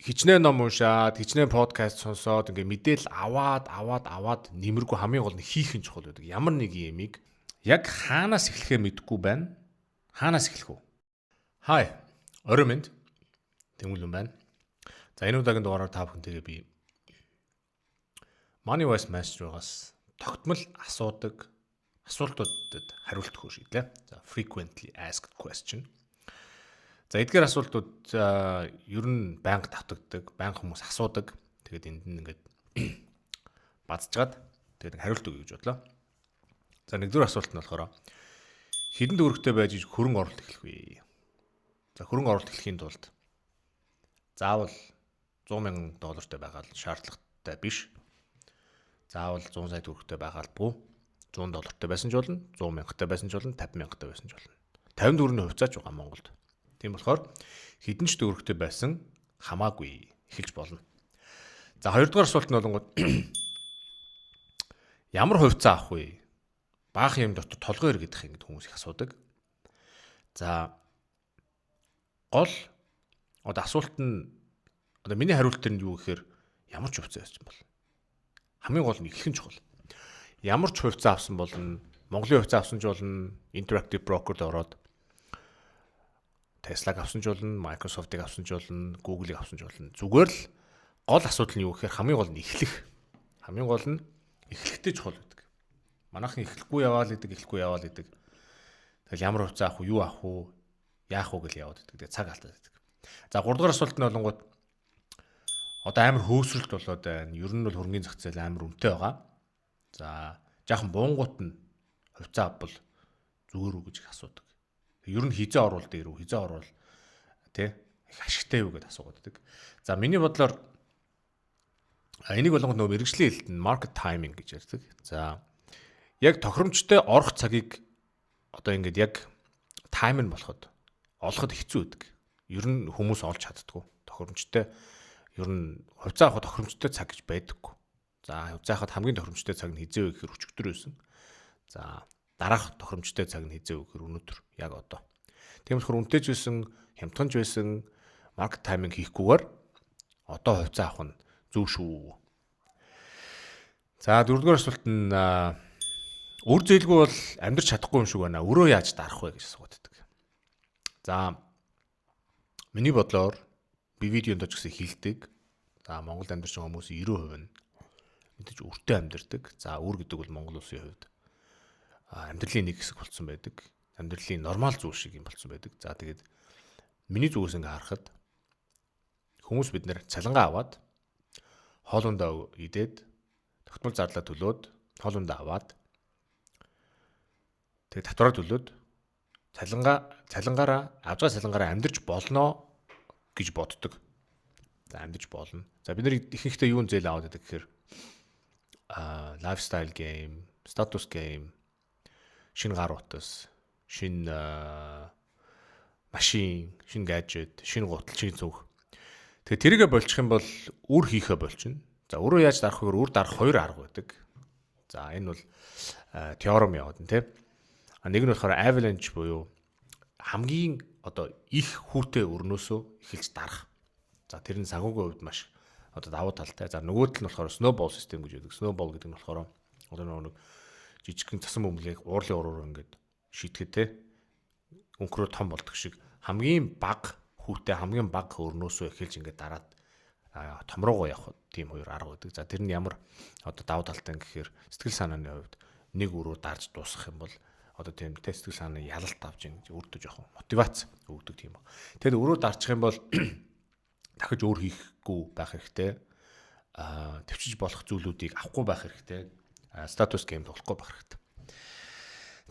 хичнээн ном уншаад, хичнээн подкаст сонсоод ингээ мэдээл аваад нэмэргүй хамгийн гол нь хийх нь чухал байдаг. Ямар нэг юмыг яг хаанаас эхлэхээ мэдэхгүй байна. Хаанаас эхлэх вэ? Хай. Орой минь. Тэнгүүл юм байна. За энэ удаагийн дугаараар та бүхэнтэйгээ би Money Wise Master-аас тогтмол асуултуудад хариулт өгөх шийдлээ. За frequently asked question. За эдгээр асуултууд ер нь байнга давтагддаг, байнга хүмүүс асуудаг. Тэгээд энд нь ингээд базжгаад тэгээд хариулт өгье гэж бодлоо. За нэгдүгээр асуулт нь болохоор хэдэн төгрөгтэй байж хөрөнгө оруулалт эхлэх вэ? За хөрөнгө оруулалт эхлэхийн тулд заавал $100,000 байгаа л шаардлагатай биш. Заавал 100 сая төгрөгтэй байгаа л бүү. $100 байсан ч болно, 100,000 байсан ч болно, 50,000 байсан ч болно. 50 төгрөгийн хувьцаач байгаа Монголд. Тийм болохоор хэдэн ч төгрөгтэй байсан хамаагүй эхэлж болно. За хоёрдугаар асуулт нь болонгод ямар хувьцаа авах вэ? Баах юм дотор толгой эргэх ингэж хүмүүс их асуудаг. За гол асуулт нь миний хариулт нь юу гэхээр ямар ч хувьцаа авсан бол хамгийн гол нь эхлэх нь чухал. Ямар ч хувьцаа авсан бол Монголын хувьцаа авсан ч болно, Interactive Broker-д ороод Tesla-г авсан ч болно, Microsoft-ыг авсан ч болно, Google-ыг авсан ч болно. Зүгээр л гол асуудал нь юу гэхээр хамгийн гол нь эхлэх. Хамгийн гол нь эхлэхтэй чухал байдаг. Манайхан эхлэхгүй яваал идэг. Тэгэл ямар хувьцаа авах вэ, юу авах вэ, яах вэ гэж яваад идэг. Тэгээ цаг алдаад идэг. За 3 дугаар асуулт нь болонгууд амар хөөсрөлт болоод байна. Ер нь бол хөрөнгөний зах зээл амар үнэтэй байгаа. За жаахан буунгууд нь хувьцаа авбал зүгээр үү гэж их асуудаг. Ер нь хизээ оруулалт дээр үү, хизээ оруул их ашигтай юу гэдээ асуугадаг. За миний бодлоор энийг болгонд нөгөө мэрэгжлийн хэлтэнд market timing гэж ярьдаг. За яг тохиромжтой орох цагийг ингээд яг тайм нь олоход хэцүү байдаг. Ер нь хүмүүс олж чаддгүй. Тохиромжтой ер нь хувьцаа авах тохиромжтой цаг гэж байдаггүй. За хувьцаа авах хамгийн тохиромжтой цаг нь хизээ вэ гэхээр өчигдөр байсан. За дараах тохиромжтой цаг нь хизээ вэ гэхээр өнөөдөр яг одоо. Тийм болохоор үнэтэй ч байсан, хямдхан ч байсан маркет тайминг хийхгүйгээр одоо хувьцаа авах нь зөв шүү. За дөрөвдүгээр асуулт нь үр зээлгүй бол амьдрч чадахгүй юм шиг байна. Өрөө яаж дарах вэ гэж асуудаг. За миний бодлоор би видеонд ч гэсэн хэлдэг. За Монголд амьдарч байгаа хүмүүсийн 90% нь мэдээж үртэй амьдардаг. За үр гэдэг бол Монгол улсын хувьд амьдралын нэг хэсэг болсон байдаг. Амьдралын нормал зүйл шиг юм болсон байдаг. За тэгээд миний зүгээс ингээ харахад хүмүүс бид нэр цалингаа аваад хоолундаа идээд тогтмол зарлаа төлөөд хоолундаа аваад тэгээд татвараа төлөөд цалингаараа амьдарч болноо гэж боддог. За амьдарч болно. За бид нар ихэнхдээ юун зээл аваад байдаг гэхээр lifestyle game, status game, шинэ гар утас, шинэ машин, шинэ гаджет, шинэ гутал, шинэ цүнх. Тэгээ тэрийгэ болчих юм бол үр хийхэ болчихно. За өрөө яаж дарах вэ? Үр дарах хоёр арга байдаг. За энэ бол теорем яваад нь тийм. Нэг нь болохоор avalanche буюу хамгийн их хүүтэй өрнөөсөө эхэлж дарах. За тэр нь санхүүгийн хувьд маш давуу талтай. За нөгөө тал нь болохоор snowball system гэж байдаг. Snowball гэдэг нь болохоор нэг жижигхэн цасан бөмбөлийг уурлын уруур ингээд шийтгэхэд өнхрөө том болдог шиг хамгийн бага хүүтэй хамгийн бага өрнөөсөө эхэлж ингээд дараад том руугаа явах тийм хоёр арга байдаг. За тэр нь ямар давуу талтай гэхээр сэтгэл санааны хувьд нэг өрөө дарж дуусгах юм бол тийм сэтгэл санааны ялалт авч ингэж өөртөө жоохон мотивац өгдөг тийм ба. Тэгэд өрөө дарчих юм бол дахиж өөр хийхгүй байх хэрэгтэй. Төвчж болох зүйлүүдийг авахгүй байх хэрэгтэй. Статус гейм тоглохгүй байх хэрэгтэй.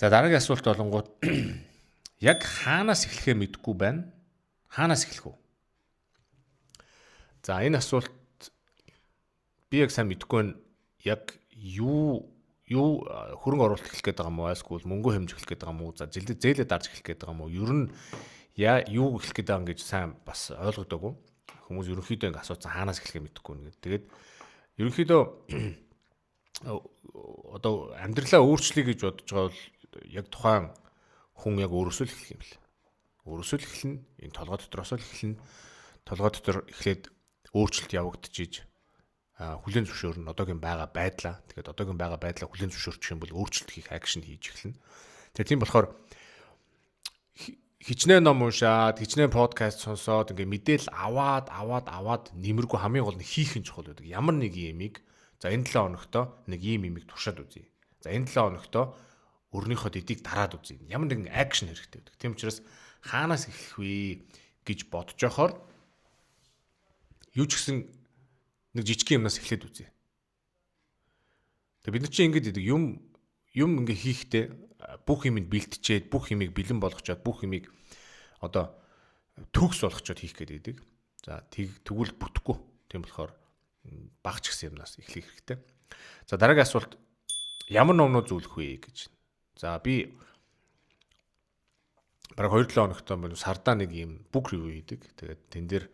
За дараагийн асуулт болонгууд яг хаанаас эхлэхээ мэдэхгүй байна. Хаанаас эхлэх вэ? За энэ асуулт би яг сайн мэдэхгүй байна. Яг юу хөрөнгө оруулалт эхлэх гээд байгаа юм уу? Эсвэл мөнгө хэмжих эхлэх гээд байгаа юм уу? За зээлээ дарж эхлэх гээд байгаа юм уу? Ер нь юу эхлэх гээд байгаа юм гэж сайн бас ойлгодоогүй. Хүмүүс ерөнхийдөө ингэ асуусан хаанаас эхлэхээ мэдэхгүй нэ. Тэгээд ерөнхийдөө амьдралаа өөрчлөе гэж бодож байгаа бол яг тухайн хүн яг өөрөөсөө л эхлэх юм бэл. Өөрөөсөө л эхэлнэ. Энэ толгой дотроос л эхэлнэ. Толгой дотор эхлээд өөрчлөлт явагдчихиж хүлээн зөвшөөрнө одоогийн байгаа байдлаа. Тэгэхээр одоогийн байгаа байдлаа хүлээн зөвшөөрчих юм бол өөрчлөлт хийх акшн хийж эхэлнэ. Тэгэхээр тийм болохоор хичнээн ном уншаад, хичнээн подкаст сонсоод ингээ мэдээлэл аваад нэмэргүй хамгийн гол нь хийх нь чухал байдаг. Ямар нэг юмыг за энэ 7 хоногтоо нэг ийм юмыг туршаад үзье. За энэ 7 хоногтоо өөрийнхөө дэдийг дараад үзье. Ямар нэгэн акшн хэрэгтэй байдаг. Тийм учраас хаанаас эхлэх вэ гэж бодож байхоор юу ч гэсэн нэг жижиг юмнаас эхлээд үзье. Тэгээ бид нар чинь ингэдэг юм ингээ хийхдээ бүх юмыг бэлтжээд, бүх юмыг бэлэн болгочоод, бүх юмыг одоо төгс болгочоод хийх гэдэг. За тэгвэл бүтэхгүй. Тийм болохоор багч гэсэн юмнаас эхлэх хэрэгтэй. За дараагийн асуулт ямар номнууд зөвлөх вэ гэж. За би бараг 2-7 хоногтой сардаа нэг юм book review хийдэг. Тэгээд тэн дээр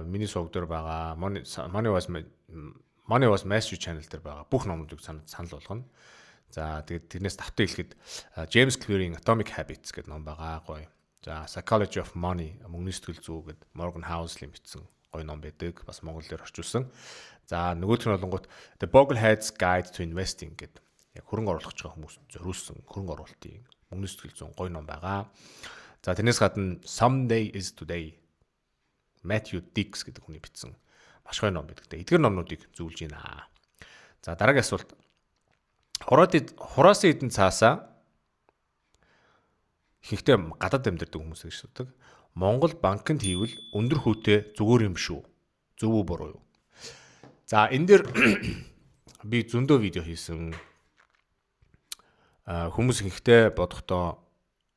миний сувг дээр байгаа Money was Mastery channel дээр байгаа бүх номуудыг санал болгоно. За тэгээд тэрнээс давтан хэлэхэд James Clear-ийн Atomic Habits гэдэг ном байгаа гоё. За Psychology of Money мөнгөний сэтгэл зүй гэдэг Morgan Housel-ийн бичсэн гоё ном байдаг. Бас монголоор орчуулсан. За нөгөөх нь болонгууд The Boglehead's Guide to Investing гэдэг яг хөрөнгө оруулах гэж байгаа хүмүүст зориулсан хөрөнгө оруулалтын мөнгөний сэтгэл зүйн гоё ном байгаа. За тэрнээс гадна Someday is Today Matthew Dix гэдэг хүний бичсэн маш гоё ном байдаг. Эдгээр номнуудыг зөвлөж байна. За дараагийн асуулт хураасан эдэн цаасаа ихэнхдээ гадаад амьдардаг хүмүүс гэж асуудаг. Монгол банкнд хийвэл өндөр хүүтэй зүгээр юм шүү. Зөв үү буруу юу? За энэ дээр би зөндөө видео хийсэн. Хүмүүс ихэнхдээ бодохдоо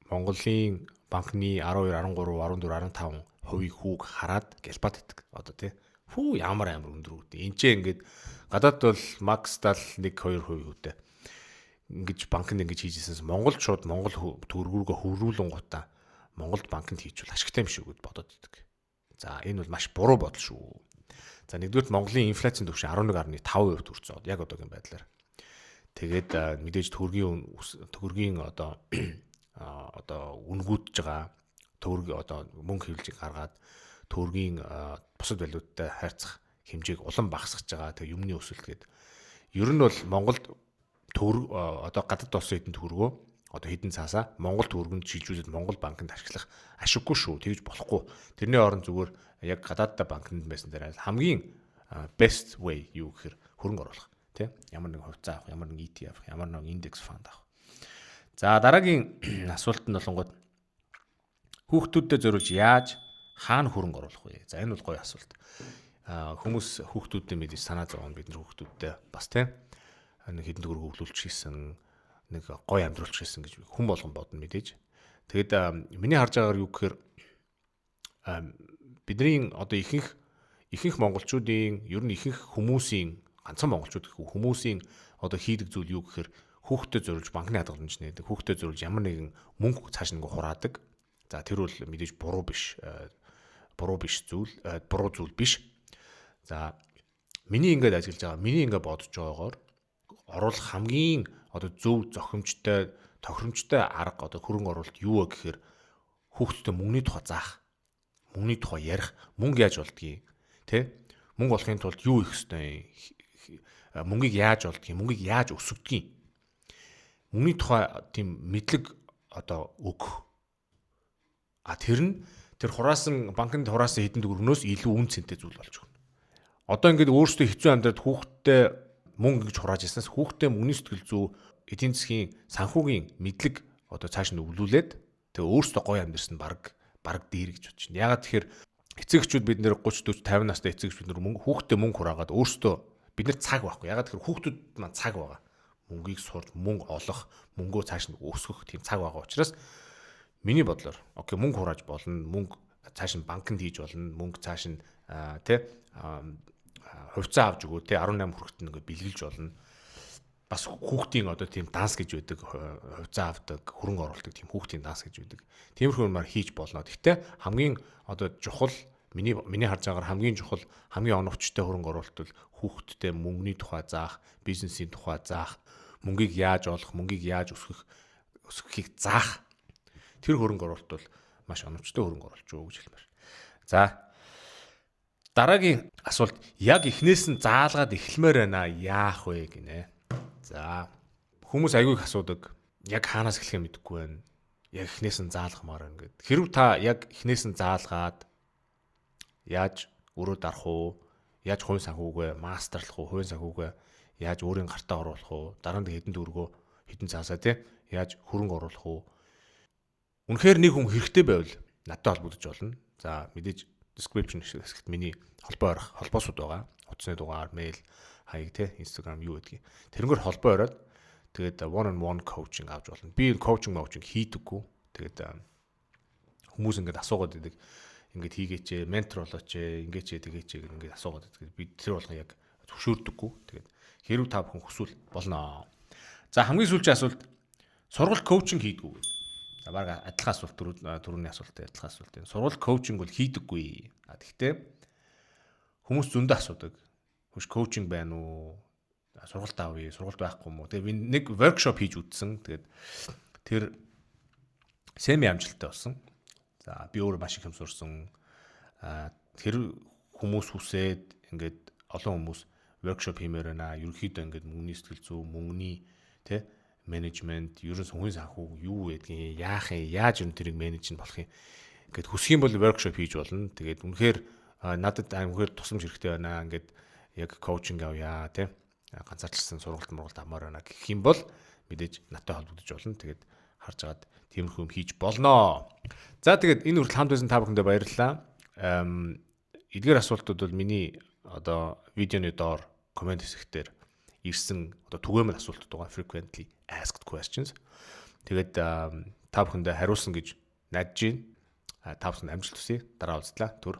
Монголын банкны 12, 13, 14, 15% хүүг хараад гэлбат иддэг. Одоо тий. Хүү ямар амар өндөр үүдээ. Энд чинь ингээд гадаад бол макстал 1-2% хүүтэй. Ингэж банкнд ингэж хийжсэнс Монголд шууд Монгол төгрөгөөрөө хөрвүүлэн гутаа Монголд банкнд хийчихвэл ашигтай юм шүү гэд бодоод идэг. За энэ бол маш буруу бодол шүү. За нэгдүгээр Монголын инфляцийн түвшин 11.5% төрсөн. Яг одоогийн байдлаар. Тэгээд мэдээж төгрөгийн одоо үнгүүдж байгаа төгрөг одоо мөнгө хэвлэлийг гаргаад төгрөгийн бусад валюттай харьцах хэмжээг улам багасгаж байгаа. Тэгээ юмны өсөлт гээд ер нь бол Монголд төгрөг одоо гадаад улсын хэдэн төгрөгөө одоо хэдэн цаасаа Монгол төгрөгөнд шилжүүлээд Монгол банкнд ашиглах ашиггүй шүү. Тэгж болохгүй. Тэрний оронд зүгээр яг гадаадтай банкнд байсан дээр хамгийн best way юу гэхээр хөрөнгө оруулах. Тэ? Ямар нэг хувьцаа авах, ямар нэг ETF, ямар нэг индекс фонд авах. За дараагийн асуулт нь болонгууд хүүхдүүдэд зориулж яаж хаана хөрөнгө оруулах вэ? За энэ бол гоё асуулт. Хүмүүс хүүхдүүдэд мэдээж санаа зовоно бид нар хүүхдүүдтэй бас тийм нэг хэдэн төгрөг өглүүлж хийсэн нэг гоё амьдруулж хийсэн гэж хүн болгон бодно мэдээж. Тэгэд миний харж байгаагаар юу гэхээр бидний одоо ихэнх монголчуудын ер нь ихэнх хүмүүсийн ганцхан монголчууд гэхүү хүмүүсийн одоо хийдэг зүйл юу гэхээр хүүхдэд зориулж банкны хадгаламж нээдэг. Хүүхдэд зориулж ямар нэгэн мөнгө цааш нэг хураадаг. За тэр бол мэдээж буруу зүйл биш. За миний ингээд ажиллаж байгаа, миний ингээд бодож байгаагаар оруулах хамгийн одоо зөв тохиромжтой арга одоо хөрөнгө оруулалт юу вэ гэхээр хүүхдэд мөнгөний тухай заах, мөнгөний тухай ярих, мөнгө яаж болдгийг, тэ? Мөнгө олохын тулд юу хийх ёстой, мөнгийг яаж олдгийг, мөнгийг яаж өсгөдгийг, мөнгөний тухай тийм мэдлэг одоо өгөх. Тэр хураасан банкнд хураасан хэдэн төгрөгнөөс илүү үн цэнтэй зүйл болж байна. Одоо ингээд өөрөөсөө хэцүү амьдраад хүүхдтэй мөнгө гэж хурааж яснаас хүүхдтэй мөнгөний сэтгэл зүй эдийн засгийн санхүүгийн мэдлэг одоо цааш нь өвлүүлээд тэгээ өөрөөсөө гоё амьдрсан баг дээр гэж бодож байна. Ягаад тэгэхээр эцэг эхчүүд бид нэр 30 40 50 настай эцэг эхчүүд нэр хүүхдтэй мөнгө хураагаад өөрөөсөө бид нар цаг байхгүй. Ягаад тэгэхээр хүүхдүүд маань цаг байгаа. Мөнгийг сурч мөнгө олох, мөнгөө цааш нь өсгөх тийм цаг байгаа учраас миний бодлоор окей мөнгө хурааж болно, мөнгө цааш нь банкнд хийж болно, мөнгө цааш нь хувьцаа авч өгөө 18 хүрэхэд ингээд бэлгэлж болно. Бас хүүхдийн одоо тийм данс гэж байдаг, хувьцаа авдаг, хөрөнгө оруулдаг тийм хүүхдийн данс гэж байдаг. Тиймэрхүү юмар хийж болно. Гэхдээ хамгийн одоо чухал миний харж байгаагаар хамгийн чухал, хамгийн оновчтой хөрөнгө оруулалт бол хүүхдтэй мөнгөний тухай заах, бизнесийн тухай заах, мөнгийг яаж олох, мөнгийг яаж өсгөхийг заах. Тэр хөрөнгө оруулалт бол маш оновчтой хөрөнгө оруулалт шүү гэж хэлмээр. За Дараагийн асуулт яг эхнээс нь заалгаад эхлэмээр байна яах вэ гинэ. За хүмүүс аягүй их асуудаг. Яг хаанаас эхлэхээ мэдэхгүй байна. Яг эхнээс нь заалгамаар байна гэд. Хэрв та яг эхнээс нь заалгаад яаж өрөө дарах уу? Яаж хувийн санхүүгээ мастерлах уу? Хувийн санхүүгээ яаж өөрийн гартаа оруулах уу? Дараа нь хэдэн төгрөгөө хэдэн цаасаа тий яаж хөрөнгө оруулах уу? Үнэхээр нэг хүн хэрэгтэй байвал надтай холбогдож болно. За мэдээж description хэсэгт миний холбоосууд байгаа. Утасны дугаар, мэйл, хаяг тий Instagram юу гэдгийг. Тэрнгээр холбоо ороод тэгээд one on one coaching авч болно. Би коучинг хийдэггүй. Тэгээд хүмүүс ингээд асуугаад байдаг. Ингээд хийгээч, ментор болооч, ингээд тэгээч гэх ингээд асуугаад байдаг. Би тэр болгон яг зөвшөөрдөггүй. Тэгээд хэрв та бүхэн хүсвэл болно. За хамгийн сүүлчийн асуулт сургалт коучинг хийдэггүй гэдэг. За баг адилхан асуулт түрүүний асуулттай адилхан асуулт. Сургалт коучинг бол хийдэггүй. Гэхдээ хүмүүс зөндөө асуудаг. Хөөш коучинг байна уу? Сургалт авъя, сургалт байхгүй юм уу? Тэгээ би нэг workshop хийж үзсэн. Тэгээд тэр семи амжилттай болсон. За би өөрөө маш их юм сурсан. Тэр хүмүүс хүсээд ингээд олон хүмүүс workshop хиймээр байна. Ерөнхийдөө ингээд мөнгөний сэтгэл зүй, мөнгөний тэ менежмент, ерөн хувийн санхүү юу гэдгийг яах юм, яаж юм тэрийг менежн болох юм. Ингээд хүсэх юм бол workshop хийж болно. Тэгээд үнэхээр надад үнэхээр тусламж хэрэгтэй байна. Ингээд яг коучинг авъя тэ ганцаарчлсан сургалт авмаар байна гэх юм бол мэдээж надтай холбогдож болно. Тэгээд харж агаад тиймэрхүү юм хийж болноо. За тэгээд энэ хүртэл хамт байсан та бүхэндээ баярлалаа. Эдгээр асуултууд бол миний одоо видеоны доор комент хэсэгтэр ирсэн одоо түгээмэл асуултууд байгаа frequently asked questions. Тэгээд та бүхэндээ хариулсан гэж найдаж байна. Та бүхэнд амжилт хүсье. Дараа уулзлаа. Түр.